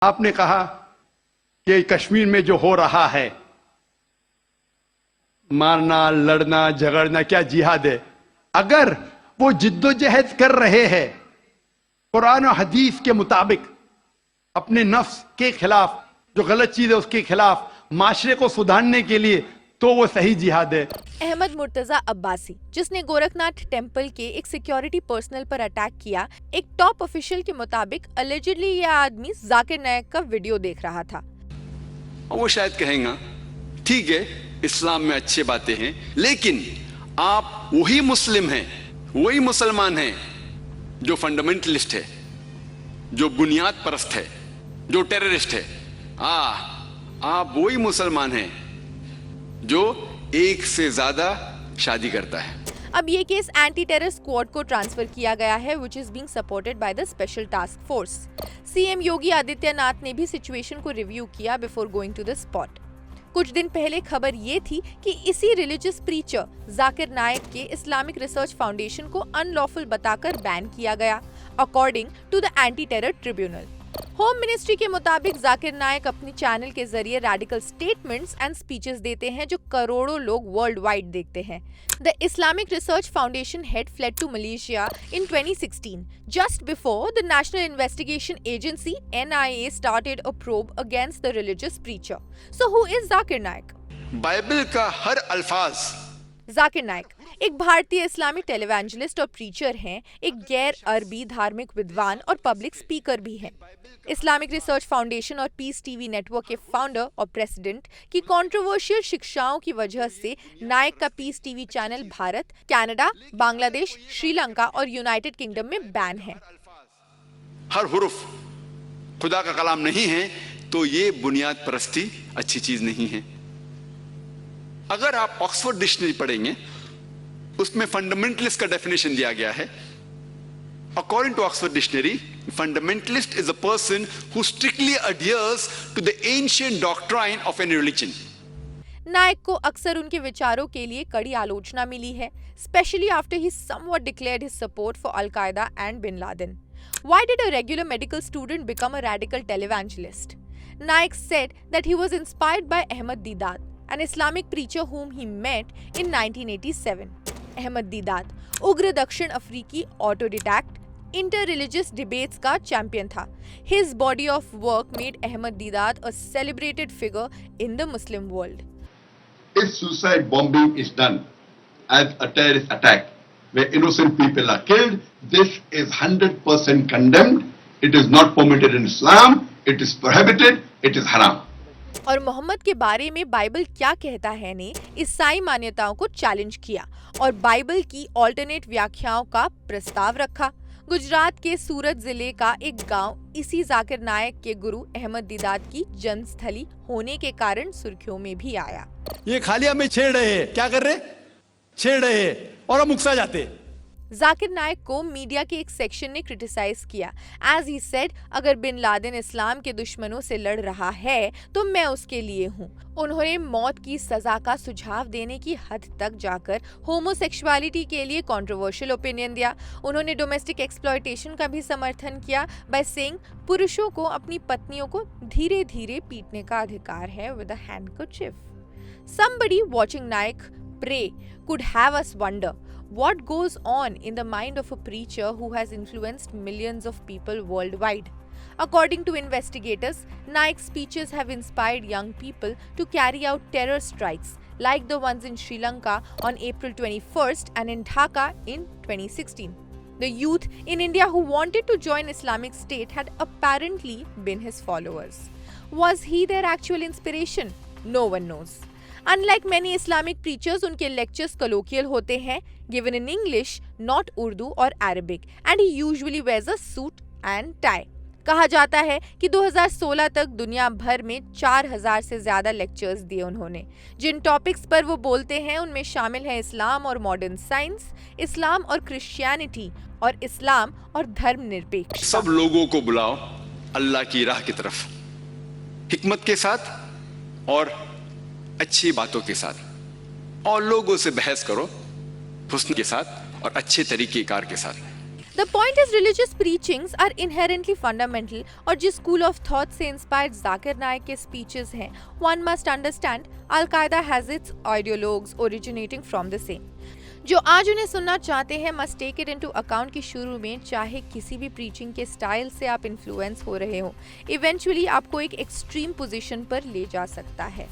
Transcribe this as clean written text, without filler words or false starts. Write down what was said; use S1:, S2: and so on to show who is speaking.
S1: आपने कहा कि कश्मीर में जो हो रहा है, मारना, लड़ना, झगड़ना, क्या जिहाद है? अगर वो जिद्दोजहद कर रहे हैं कुरान और हदीस के मुताबिक, अपने नफ्स के खिलाफ, जो गलत चीज है उसके खिलाफ, माशरे को सुधारने के लिए, तो वो सही जिहाद है।
S2: अहमद मुर्तजा अब्बासी, जिसने गोरखनाथ टेम्पल के एक सिक्योरिटी पर्सनल पर अटैक किया, एक टॉप ऑफिशियल के मुताबिक अलेजिडली यह आदमी जाकिर नायक का वीडियो देख रहा था।
S3: वो शायद कहेगा ठीक है, इस्लाम में अच्छी बातें हैं, लेकिन आप वही मुस्लिम हैं, वही मुसलमान हैं जो फंडामेंटलिस्ट है, जो बुनियाद परस्त है, जो टेररिस्ट है। आप वही मुसलमान हैं जो एक से ज्यादा शादी करता है।
S2: अब ये केस एंटी टेरर स्क्वाड को ट्रांसफर किया गया है, which is being supported by the special task force. CM Yogi Adityanath ने भी सिचुएशन को रिव्यू किया before going to the spot. कुछ दिन पहले खबर ये थी कि इसी रिलीजियस प्रीचर जाकिर नायक के इस्लामिक रिसर्च फाउंडेशन को अनलॉफुल बताकर बैन किया गया, according to the anti terror tribunal. Home ministry के मुताबिक जाकिर नायक अपनी चैनल के जरिए रैडिकल स्टेटमेंट्स एंड स्पीचेस देते हैं जो करोड़ों लोग वर्ल्ड वाइड देखते हैं। The Islamic research foundation head fled to Malaysia in 2016 just before the National Investigation Agency NIA started a probe against the religious preacher. So who is Zakir Naik?
S3: Bible का हर अल्फाज।
S2: जाकिर नायक एक भारतीय Islamic टेलीवेंजलिस्ट और preacher हैं, एक गैर अरबी धार्मिक विद्वान और पब्लिक स्पीकर भी हैं। इस्लामिक रिसर्च फाउंडेशन और पीस टीवी नेटवर्क के फाउंडर और प्रेसिडेंट की कंट्रोवर्शियल शिक्षाओं की वजह से नायक का peace TV channel Bharat, Canada, Bangladesh, Sri Lanka और यूनाइटेड किंगडम में बैन है।
S3: हर हुर्फ खुदा का कलाम नहीं है तो ये बुनियाद परस्ती अच्छी चीज नहीं है। अगर आप ऑक्सफोर्ड डिक्शनरी पढ़ेंगे, उसमें फंडामेंटलिस्ट का डेफिनेशन दिया गया है। According to Oxford Dictionary, fundamentalist is a person who strictly adheres to the ancient doctrine of any religion.
S2: नायक को अक्सर उनके विचारों के लिए कड़ी आलोचना मिली है, especially after he somewhat declared his support for Al-Qaeda and Bin Laden. Why did a regular medical student become a radical televangelist? Naik said that he was inspired by Ahmad Deedat, an Islamic preacher whom he met in 1987. Ahmad Deedat उग्र दक्षिण अफ्रीकी ऑटोडिडैक्ट inter religious debates का champion था। His body of work made Ahmad Deedat a celebrated figure in the Muslim world.
S1: If suicide bombing is done as a terrorist attack where innocent people are killed, this is 100% condemned. It is not permitted in Islam. It is prohibited. It is haram.
S2: और मोहम्मद के बारे में Bible क्या कहता है ने ईसाई मान्यताओं को चैलेंज किया और बाइबल की ऑल्टरनेट व्याख्याओं का प्रस्ताव रखा। गुजरात के सूरत जिले का एक गांव इसी जाकिर नायक के गुरु अहमद दीदात की जन्मस्थली होने के कारण सुर्खियों में भी आया।
S4: ये खाली हमें छेड़ रहे हैं, क्या कर रहे? छेड़ रहे हैं और हम उकसा जाते।
S2: जाकिर नायक को मीडिया के एक सेक्शन ने क्रिटिसाइज किया। एज ही सेड, अगर बिन लादेन इस्लाम के दुश्मनों से लड़ रहा है तो मैं उसके लिए हूँ। उन्होंने मौत की सजा का सुझाव देने की हद तक जाकर होमोसेक्सुअलिटी के लिए कंट्रोवर्शियल ओपिनियन दिया। उन्होंने डोमेस्टिक एक्सप्लॉयटेशन का भी समर्थन किया बाय सेइंग पुरुषों को अपनी पत्नियों को धीरे धीरे पीटने का अधिकार है with a handkerchief. Somebody watching Naik pray could have us wonder what goes on in the mind of a preacher who has influenced millions of people worldwide. According to investigators, Naik's speeches have inspired young people to carry out terror strikes like the ones in Sri Lanka on April 21st and in Dhaka in 2016. The youth in India who wanted to join Islamic State had apparently been his followers. Was he their actual inspiration? No one knows. Unlike many Islamic preachers, उनके lectures colloquial होते हैं, given in English, not Urdu or Arabic, and he usually wears a suit and tie. कहा जाता है कि 2016 तक दुनिया भर में 4000 से ज्यादा लेक्चर्स दिए उन्होंने। जिन टॉपिक्स पर वो बोलते हैं उनमें शामिल है इस्लाम और मॉडर्न साइंस, इस्लाम और क्रिश्चियनिटी और इस्लाम और धर्मनिरपेक्ष।
S3: सब लोगों को बुलाओ अल्लाह की राह की तरफ, हिकमत के साथ और अच्छी बातों के साथ, और लोगों से बहस करो हुस्न के साथ और अच्छे तरीकेकार के साथ।
S2: The point is religious preachings are inherently fundamental और जिस school of thought से inspired जाकिर नाइक के speeches हैं, one must understand Al-Qaeda has its ideologues originating from the same. जो आज उन्हें सुनना चाहते हैं must take it into account कि शुरू में चाहे किसी भी preaching के style से आप influence हो रहे हो, eventually आपको एक extreme position पर ले जा सकता है.